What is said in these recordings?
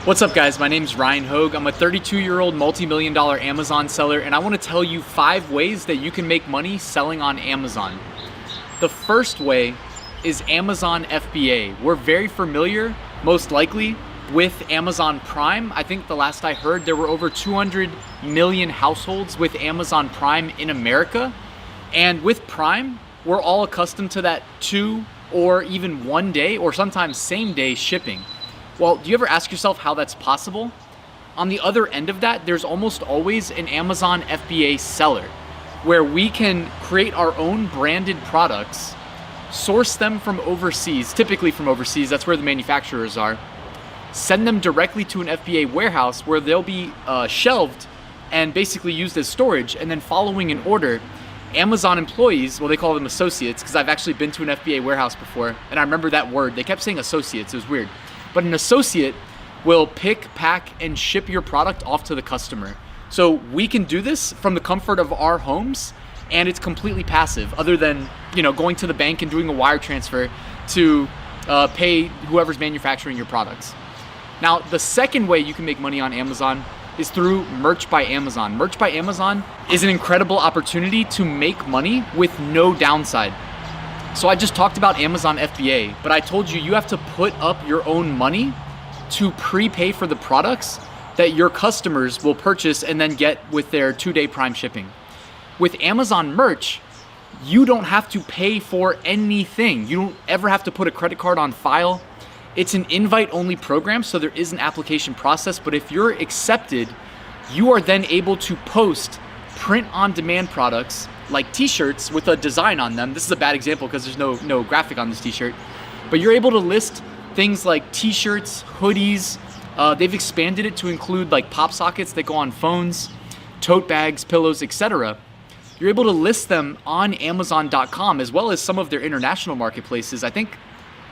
What's up guys, my name's Ryan Hogue. I'm a 32-year-old multi-million dollar Amazon seller, and I want to tell you 5 ways that you can make money selling on Amazon. The first way is Amazon FBA. We're very familiar, most likely, with Amazon Prime. I think the last I heard there were over 200 million households with Amazon Prime in America. And with Prime, we're all accustomed to that 2 or even 1 day or sometimes same day shipping. Well, do you ever ask yourself how that's possible? On the other end of that, there's almost always an Amazon FBA seller where we can create our own branded products, source them from overseas, typically from overseas, that's where the manufacturers are, send them directly to an FBA warehouse where they'll be shelved and basically used as storage, and then following an order, Amazon employees, well, they call them associates, because I've actually been to an FBA warehouse before, and I remember that word. They kept saying associates, it was weird. But an associate will pick, pack, and ship your product off to the customer. So we can do this from the comfort of our homes, and it's completely passive, other than going to the bank and doing a wire transfer to pay whoever's manufacturing your products. Now, the second way you can make money on Amazon is through Merch by Amazon. Merch by Amazon is an incredible opportunity to make money with no downside. So I just talked about Amazon FBA, but I told you have to put up your own money to prepay for the products that your customers will purchase and then get with their 2-day Prime shipping. With Amazon Merch, you don't have to pay for anything. You don't ever have to put a credit card on file. It's an invite-only program, so there is an application process, but if you're accepted, you are then able to post print-on-demand products like t-shirts with a design on them. This is a bad example because there's no graphic on this t-shirt, but you're able to list things like t-shirts, hoodies. They've expanded it to include like pop sockets that go on phones, tote bags, pillows, etc. You're able to list them on Amazon.com as well as some of their international marketplaces. I think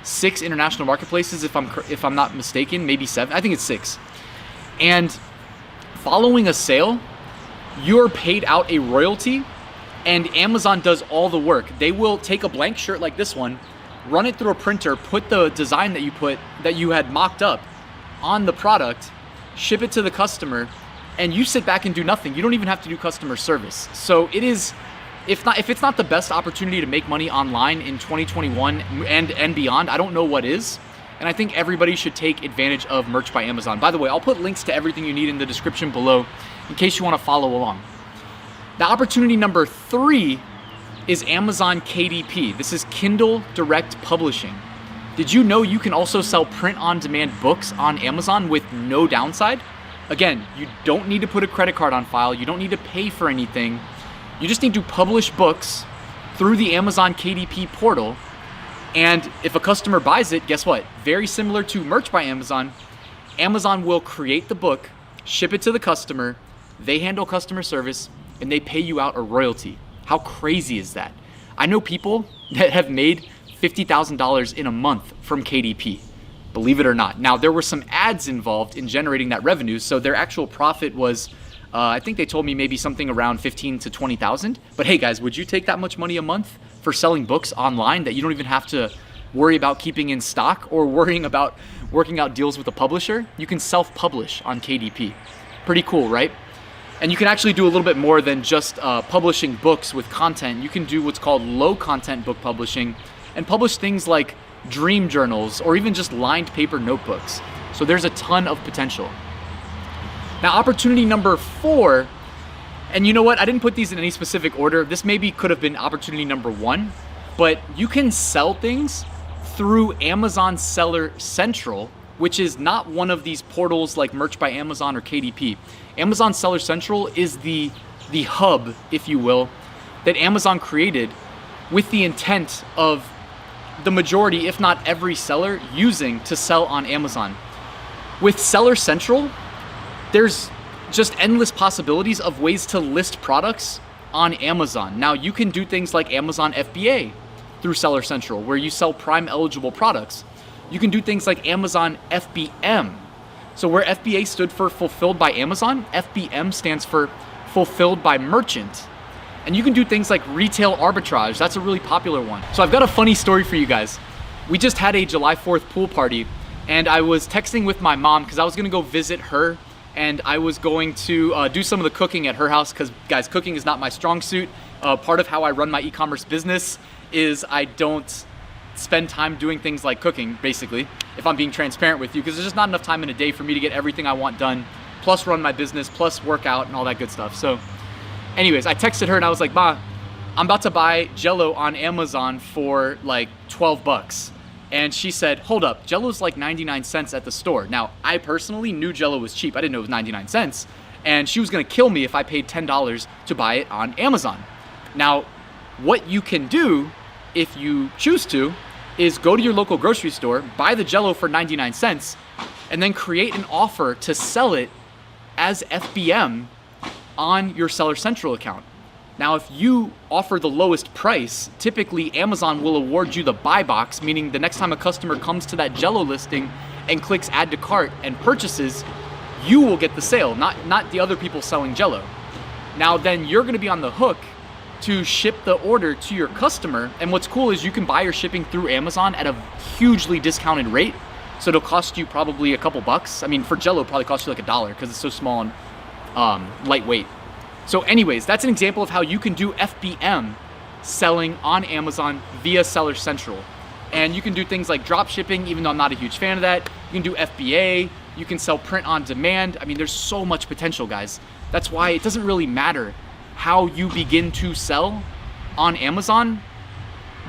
6 international marketplaces, if I'm not mistaken, maybe 7. I think it's 6. And following a sale, you're paid out a royalty, and Amazon does all the work. They will take a blank shirt like this one, run it through a printer, put the design that you had mocked up on the product, ship it to the customer, and you sit back and do nothing. You don't even have to do customer service. So it is, if it's not the best opportunity to make money online in 2021 and beyond, I don't know what is. And I think everybody should take advantage of Merch by Amazon. By the way, I'll put links to everything you need in the description below in case you want to follow along. Now, opportunity number 3 is Amazon KDP. This is Kindle Direct Publishing. Did you know you can also sell print-on-demand books on Amazon with no downside? Again, you don't need to put a credit card on file. You don't need to pay for anything. You just need to publish books through the Amazon KDP portal. And if a customer buys it, guess what? Very similar to Merch by Amazon, Amazon will create the book, ship it to the customer, they handle customer service, and they pay you out a royalty. How crazy is that? I know people that have made $50,000 in a month from KDP, believe it or not. Now, there were some ads involved in generating that revenue, so their actual profit was, I think they told me maybe something around 15 to 20,000. But hey guys, would you take that much money a month for selling books online that you don't even have to worry about keeping in stock or worrying about working out deals with a publisher? You can self-publish on KDP. Pretty cool, right? And you can actually do a little bit more than just publishing books with content. You can do what's called low content book publishing and publish things like dream journals or even just lined paper notebooks. So there's a ton of potential. Now, opportunity number 4, and you know what? I didn't put these in any specific order. This maybe could have been opportunity number 1, but you can sell things through Amazon Seller Central, which is not one of these portals like Merch by Amazon or KDP. Amazon Seller Central is the hub, if you will, that Amazon created with the intent of the majority, if not every seller, using to sell on Amazon. With Seller Central, there's just endless possibilities of ways to list products on Amazon. Now, you can do things like Amazon FBA through Seller Central, where you sell Prime eligible products. You can do things like Amazon FBM. So where FBA stood for Fulfilled by Amazon, FBM stands for Fulfilled by Merchant. And you can do things like retail arbitrage. That's a really popular one. So I've got a funny story for you guys. We just had a July 4th pool party and I was texting with my mom because I was gonna go visit her, and I was going to do some of the cooking at her house because, guys, cooking is not my strong suit. Part of how I run my e-commerce business is I don't spend time doing things like cooking, basically, if I'm being transparent with you, because there's just not enough time in a day for me to get everything I want done, plus run my business, plus work out and all that good stuff. So anyways, I texted her and I was like, Ma, I'm about to buy Jell-O on Amazon for like 12 bucks. And she said, hold up, Jell-O's like 99 cents at the store. Now, I personally knew Jell-O was cheap. I didn't know it was 99 cents. And she was gonna kill me if I paid $10 to buy it on Amazon. Now, what you can do if you choose to is go to your local grocery store, buy the Jell-O for 99 cents, and then create an offer to sell it as FBM on your Seller Central account. Now, if you offer the lowest price, typically Amazon will award you the buy box, meaning the next time a customer comes to that Jell-O listing and clicks add to cart and purchases, you will get the sale, not the other people selling Jell-O. Now, then you're gonna be on the hook to ship the order to your customer. And what's cool is you can buy your shipping through Amazon at a hugely discounted rate. So it'll cost you probably a couple bucks. I mean, for Jell-O, it'll probably cost you like $1 because it's so small and lightweight. So anyways, that's an example of how you can do FBM selling on Amazon via Seller Central. And you can do things like drop shipping, even though I'm not a huge fan of that. You can do FBA, you can sell print on demand. I mean, there's so much potential, guys. That's why it doesn't really matter how you begin to sell on Amazon.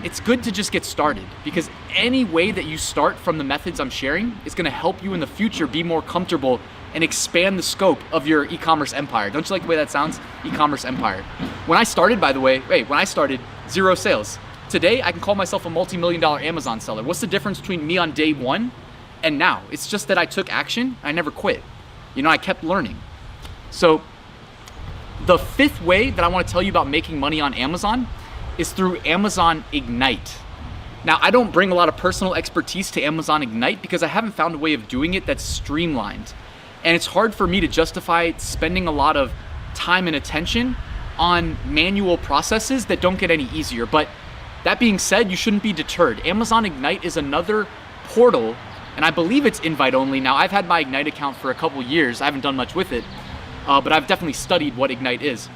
It's good to just get started, because any way that you start from the methods I'm sharing is gonna help you in the future be more comfortable and expand the scope of your e-commerce empire. Don't you like the way that sounds? E-commerce empire. When I started, by the way, when I started, 0 sales. Today, I can call myself a multi-million-dollar Amazon seller. What's the difference between me on day one and now? It's just that I took action, I never quit. You know, I kept learning. So the 5th way that I wanna tell you about making money on Amazon is through Amazon Ignite. Now, I don't bring a lot of personal expertise to Amazon Ignite because I haven't found a way of doing it that's streamlined. And it's hard for me to justify spending a lot of time and attention on manual processes that don't get any easier. But that being said, you shouldn't be deterred. Amazon Ignite is another portal, and I believe it's invite only. Now, I've had my Ignite account for a couple years. I haven't done much with it, but I've definitely studied what Ignite is.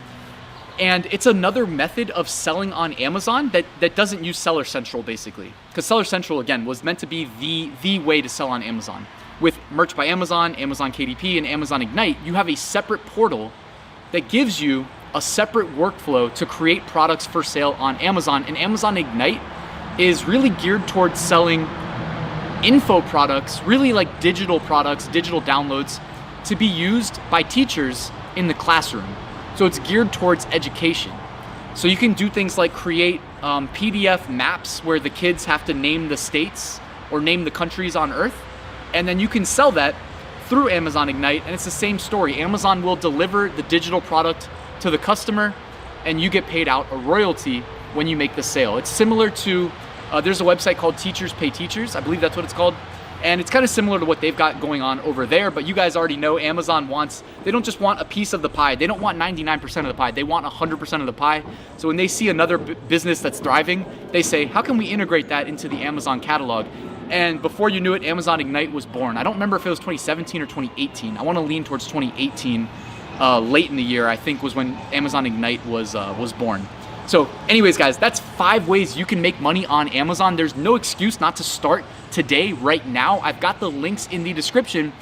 And it's another method of selling on Amazon that doesn't use Seller Central, basically. Because Seller Central, again, was meant to be the way to sell on Amazon. With Merch by Amazon, Amazon KDP, and Amazon Ignite, you have a separate portal that gives you a separate workflow to create products for sale on Amazon. And Amazon Ignite is really geared towards selling info products, really like digital products, digital downloads, to be used by teachers in the classroom. So it's geared towards education. So you can do things like create PDF maps where the kids have to name the states or name the countries on Earth. And then you can sell that through Amazon Ignite, and it's the same story. Amazon will deliver the digital product to the customer, and you get paid out a royalty when you make the sale. It's similar to, there's a website called Teachers Pay Teachers, I believe that's what it's called. And it's kind of similar to what they've got going on over there, but you guys already know Amazon they don't just want a piece of the pie. They don't want 99% of the pie. They want 100% of the pie. So when they see another business that's thriving, they say, how can we integrate that into the Amazon catalog? And before you knew it, Amazon Ignite was born. I don't remember if it was 2017 or 2018. I want to lean towards 2018. Late in the year, I think, was when Amazon Ignite was born. So anyways, guys, that's 5 ways you can make money on Amazon. There's no excuse not to start today, right now. I've got the links in the description.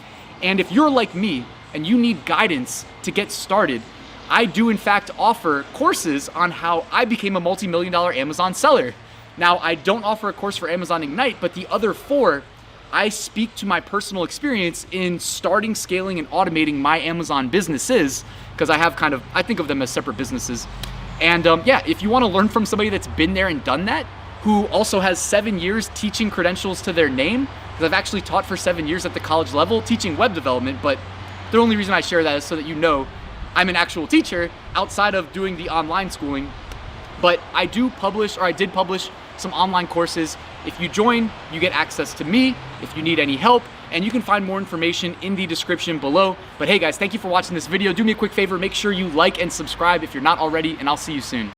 And if you're like me and you need guidance to get started, I do in fact offer courses on how I became a multi-million-dollar Amazon seller. Now, I don't offer a course for Amazon Ignite, but the other 4, I speak to my personal experience in starting, scaling, and automating my Amazon businesses, because I think of them as separate businesses. And yeah, if you want to learn from somebody that's been there and done that, who also has 7 years teaching credentials to their name, because I've actually taught for 7 years at the college level teaching web development, but the only reason I share that is so that you know I'm an actual teacher outside of doing the online schooling. But I did publish some online courses. If you join, you get access to me if you need any help, and you can find more information in the description below. But hey guys, thank you for watching this video. Do me a quick favor, make sure you like and subscribe if you're not already, and I'll see you soon.